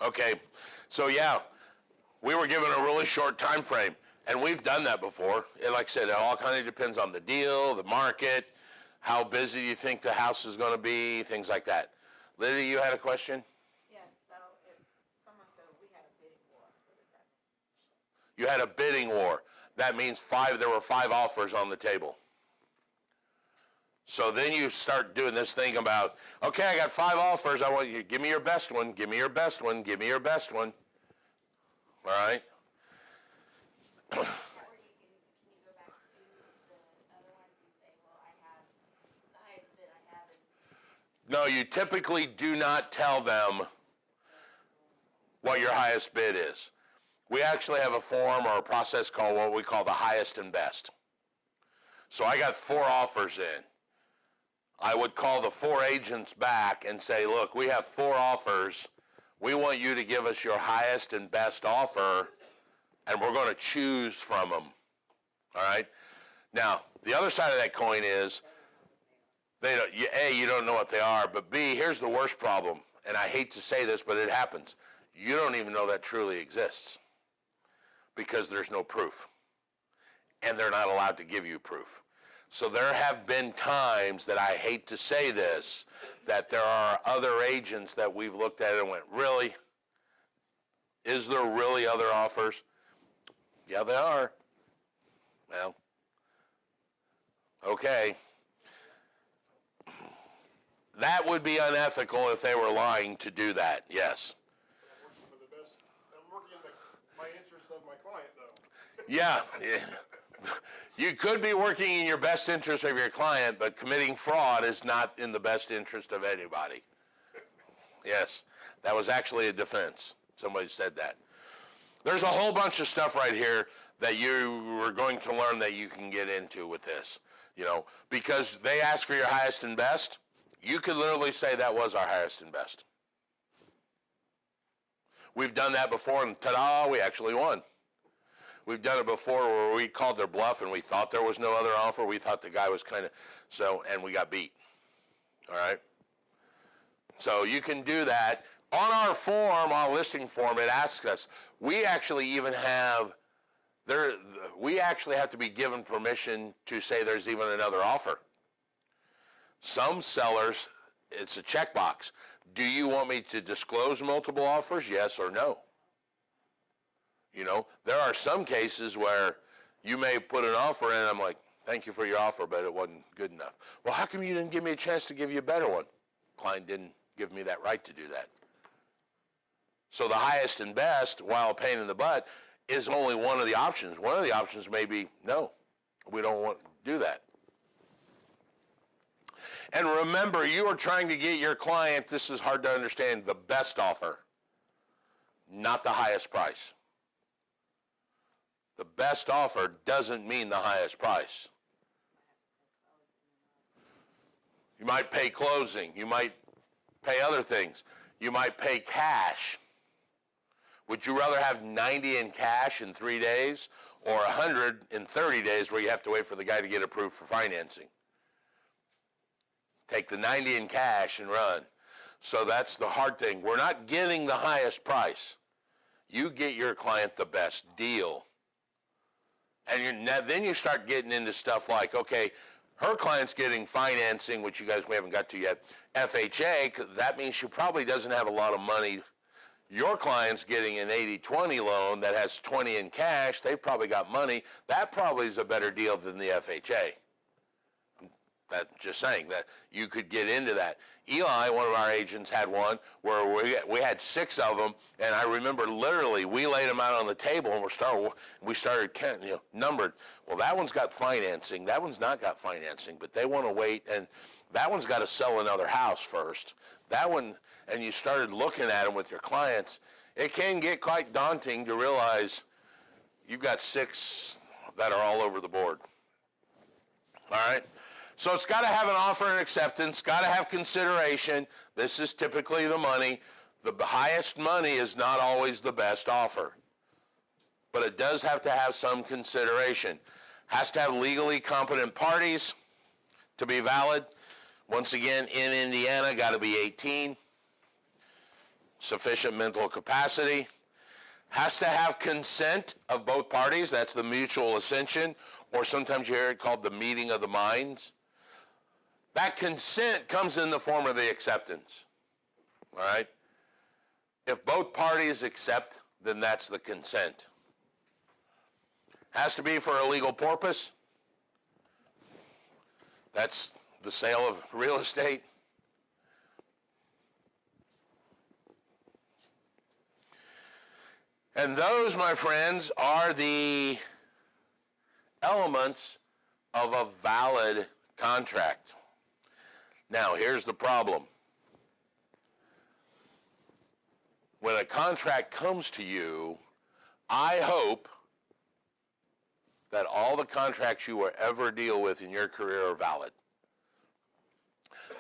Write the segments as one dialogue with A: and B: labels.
A: Okay, so yeah, we were given a really short time frame, and we've done that before. And like I said, it all kind of depends on the deal, the market, how busy you think the house is going to be, things like that. Lydia, you had a question?
B: Yes, so if someone said we had a bidding war, what does that mean?
A: You had a bidding war. That means there were 5 offers on the table. So then you start doing this thing about, okay, I got 5 offers. I want you, give me your best one, give me your best one, give me your best one. All right?
C: Or can you go back to the other ones and say, well, I have, the highest bid I have is.
A: No, you typically do not tell them what your highest bid is. We actually have a form or a process called what we call the highest and best. So I got 4 offers in. I would call the 4 agents back and say, look, we have 4 offers. We want you to give us your highest and best offer, and we're going to choose from them. All right? Now, the other side of that coin is, A, you don't know what they are, but B, here's the worst problem, and I hate to say this, but it happens. You don't even know that truly exists because there's no proof, and they're not allowed to give you proof. So there have been times that I hate to say this, that there are other agents that we've looked at and went, really? Is there really other offers? Yeah, there are. Well, okay. That would be unethical if they were lying to do that, yes.
D: I'm working in my interest of my client, though.
A: Yeah. You could be working in your best interest of your client, but committing fraud is not in the best interest of anybody. Yes, that was actually a defense. Somebody said that. There's a whole bunch of stuff right here that you are going to learn that you can get into with this, because they ask for your highest and best. You could literally say that was our highest and best. We've done that before, and ta-da, we actually won. We've done it before where we called their bluff and we thought there was no other offer. We thought the guy was and we got beat. All right? So you can do that. On our form, our listing form, it asks us, we actually have to be given permission to say there's even another offer. Some sellers, it's a checkbox. Do you want me to disclose multiple offers? Yes or no. There are some cases where you may put an offer in and I'm like, thank you for your offer, but it wasn't good enough. Well, how come you didn't give me a chance to give you a better one? Client didn't give me that right to do that. So the highest and best, while a pain in the butt, is only one of the options. One of the options may be, no, we don't want to do that. And remember, you are trying to get your client, this is hard to understand, the best offer, not the highest price. The best offer doesn't mean the highest price. You might pay closing. You might pay other things. You might pay cash. Would you rather have 90 in cash in 3 days or 100 in 30 days where you have to wait for the guy to get approved for financing? Take the 90 in cash and run. So that's the hard thing. We're not getting the highest price. You get your client the best deal. And then you start getting into stuff like, okay, her client's getting financing, which we haven't got to yet, FHA, that means she probably doesn't have a lot of money. Your client's getting an 80-20 loan that has 20 in cash. They've probably got money. That probably is a better deal than the FHA. That's just saying that you could get into that. Eli, one of our agents, had one where we had 6 of them, and I remember literally we laid them out on the table and we started numbered. Well, that one's got financing. That one's not got financing, but they want to wait, and that one's got to sell another house first. That one, and you started looking at them with your clients. It can get quite daunting to realize you've got 6 that are all over the board. All right? So it's got to have an offer and acceptance, got to have consideration. This is typically the money. The highest money is not always the best offer. But it does have to have some consideration. Has to have legally competent parties to be valid. Once again, in Indiana, got to be 18. sufficient mental capacity, has to have consent of both parties. That's the mutual ascension, or sometimes you hear it called the meeting of the minds. That consent comes in the form of the acceptance. All right? If both parties accept, then that's the consent. Has to be for a legal purpose. That's the sale of real estate. And those, my friends, are the elements of a valid contract. Now, here's the problem. When a contract comes to you, I hope that all the contracts you will ever deal with in your career are valid.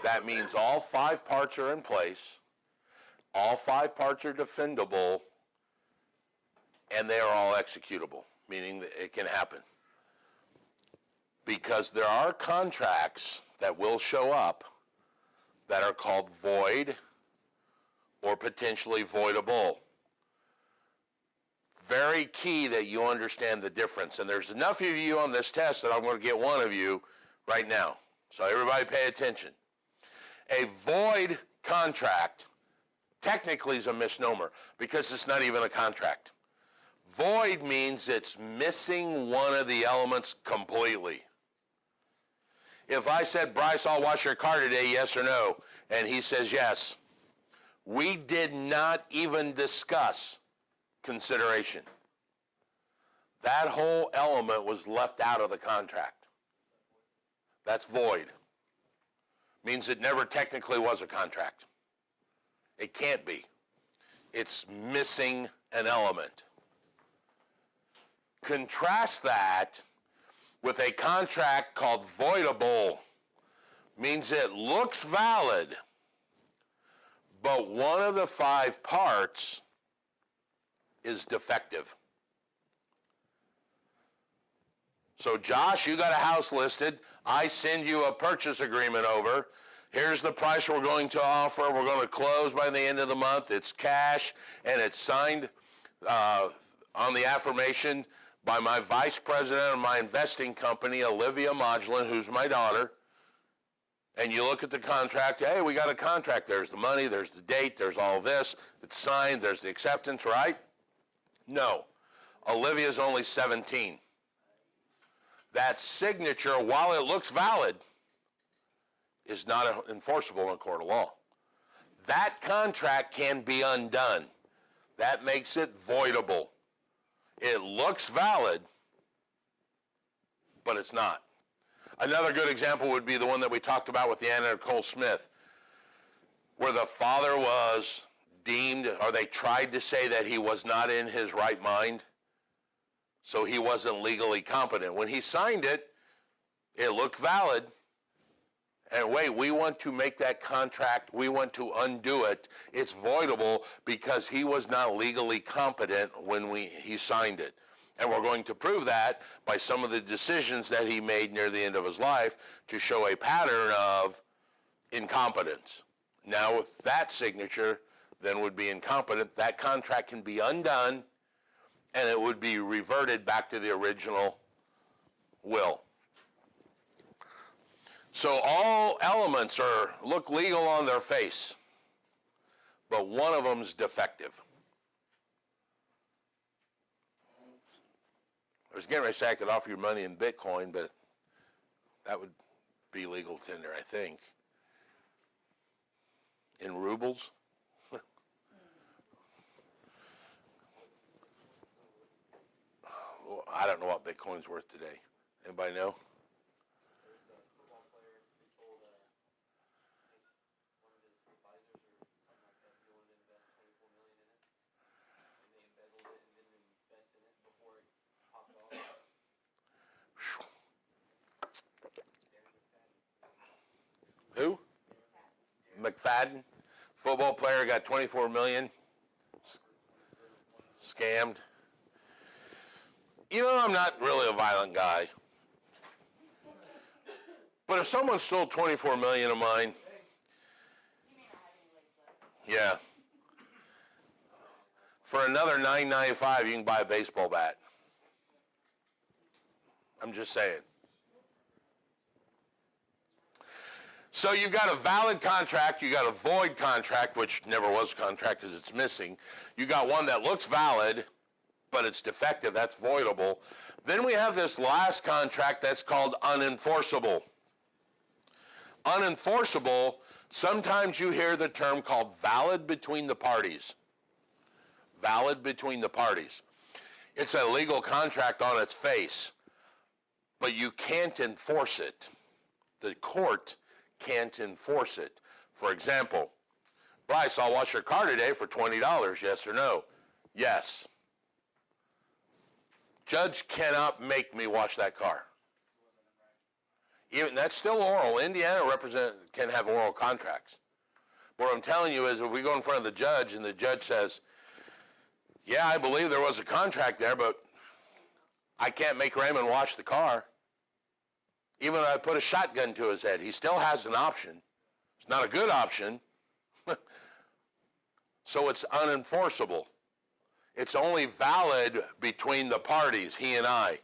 A: That means all 5 parts are in place, all 5 parts are defendable, and they are all executable, meaning that it can happen. Because there are contracts that will show up that are called void or potentially voidable. Very key that you understand the difference. And there's enough of you on this test that I'm going to get one of you right now. So everybody pay attention. A void contract technically is a misnomer because it's not even a contract. Void means it's missing one of the elements completely. If I said, Bryce, I'll wash your car today, yes or no? And he says yes. We did not even discuss consideration. That whole element was left out of the contract. That's void. Means it never technically was a contract. It can't be. It's missing an element. Contrast that with a contract called voidable. Means it looks valid, but one of the 5 parts is defective. So Josh, you got a house listed. I send you a purchase agreement over. Here's the price we're going to offer. We're going to close by the end of the month. It's cash, and it's signed on the affirmation by my vice president of my investing company, Olivia Modulin, who's my daughter. And you look at the contract, hey, we got a contract. There's the money, there's the date, there's all this. It's signed, there's the acceptance, right? No. Olivia's only 17. That signature, while it looks valid, is not enforceable in a court of law. That contract can be undone. That makes it voidable. It looks valid, but it's not. Another good example would be the one that we talked about with the Anna Nicole Smith, where the father was deemed, or they tried to say that he was not in his right mind, so he wasn't legally competent. When he signed it, it looked valid. And wait, we want to make that contract, we want to undo it. It's voidable because he was not legally competent when he signed it. And we're going to prove that by some of the decisions that he made near the end of his life to show a pattern of incompetence. Now, with that signature, then would be incompetent. That contract can be undone, and it would be reverted back to the original will. So all elements look legal on their face, but one of them is defective. I was getting ready to say I could offer you money in Bitcoin, but that would be legal tender, I think. In rubles? Well, I don't know what Bitcoin's worth today. Anybody know? Who? McFadden. Football player got $24 million. Scammed. You know, I'm not really a violent guy. But if someone stole $24 million of mine, yeah. For another $9.95, you can buy a baseball bat. I'm just saying. So you've got a valid contract, you got a void contract, which never was a contract because it's missing. You got one that looks valid, but it's defective, that's voidable. Then we have this last contract that's called unenforceable. Unenforceable, sometimes you hear the term called valid between the parties. Valid between the parties. It's a legal contract on its face, but you can't enforce it. The court can't enforce it. For example, Bryce, I'll wash your car today for $20, yes or no? Yes. Judge cannot make me wash that car. Even that's still oral. Indiana can have oral contracts. What I'm telling you is if we go in front of the judge and the judge says, yeah, I believe there was a contract there, but I can't make Raymond wash the car. Even if I put a shotgun to his head, he still has an option. It's not a good option. So it's unenforceable. It's only valid between the parties, he and I.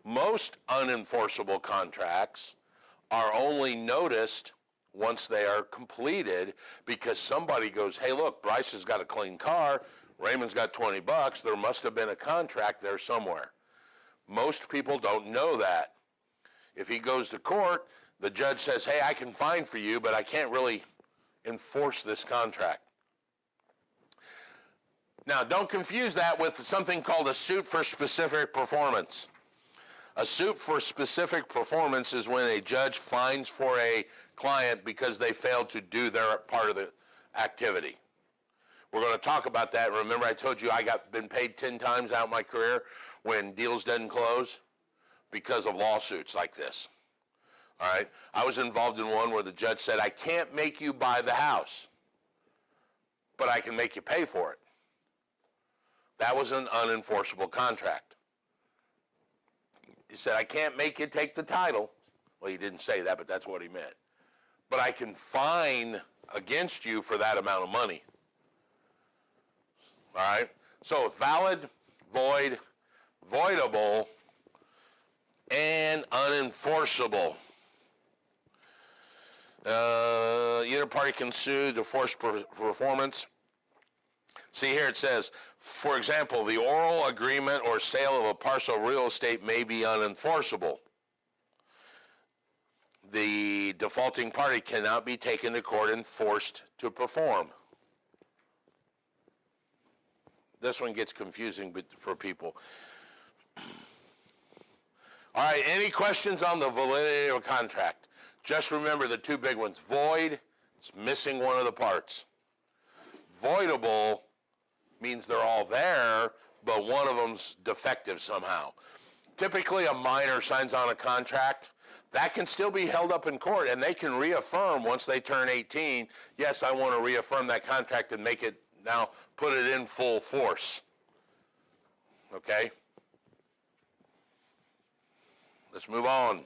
A: Most unenforceable contracts are only noticed once they are completed because somebody goes, hey, look, Bryce has got a clean car, Raymond's got $20, there must have been a contract there somewhere. Most people don't know that. If he goes to court, the judge says, hey, I can fine for you, but I can't really enforce this contract. Now, don't confuse that with something called a suit for specific performance. A suit for specific performance is when a judge fines for a client because they failed to do their part of the activity. We're going to talk about that. Remember I told you I been paid 10 times out in my career when deals didn't close because of lawsuits like this. All right? I was involved in one where the judge said, I can't make you buy the house, but I can make you pay for it. That was an unenforceable contract. He said, I can't make you take the title. Well, he didn't say that, but that's what he meant. But I can fine against you for that amount of money. All right? So valid, void, voidable, and unenforceable. Either party can sue to force performance. See here it says, for example, the oral agreement or sale of a parcel of real estate may be unenforceable. The defaulting party cannot be taken to court and forced to perform. This one gets confusing for people. All right, any questions on the validity of a contract? Just remember the two big ones. Void, it's missing one of the parts. Voidable means they're all there, but one of them's defective somehow. Typically, a minor signs on a contract. That can still be held up in court, and they can reaffirm once they turn 18, yes, I want to reaffirm that contract and make it now, put it in full force. Okay? Let's move on.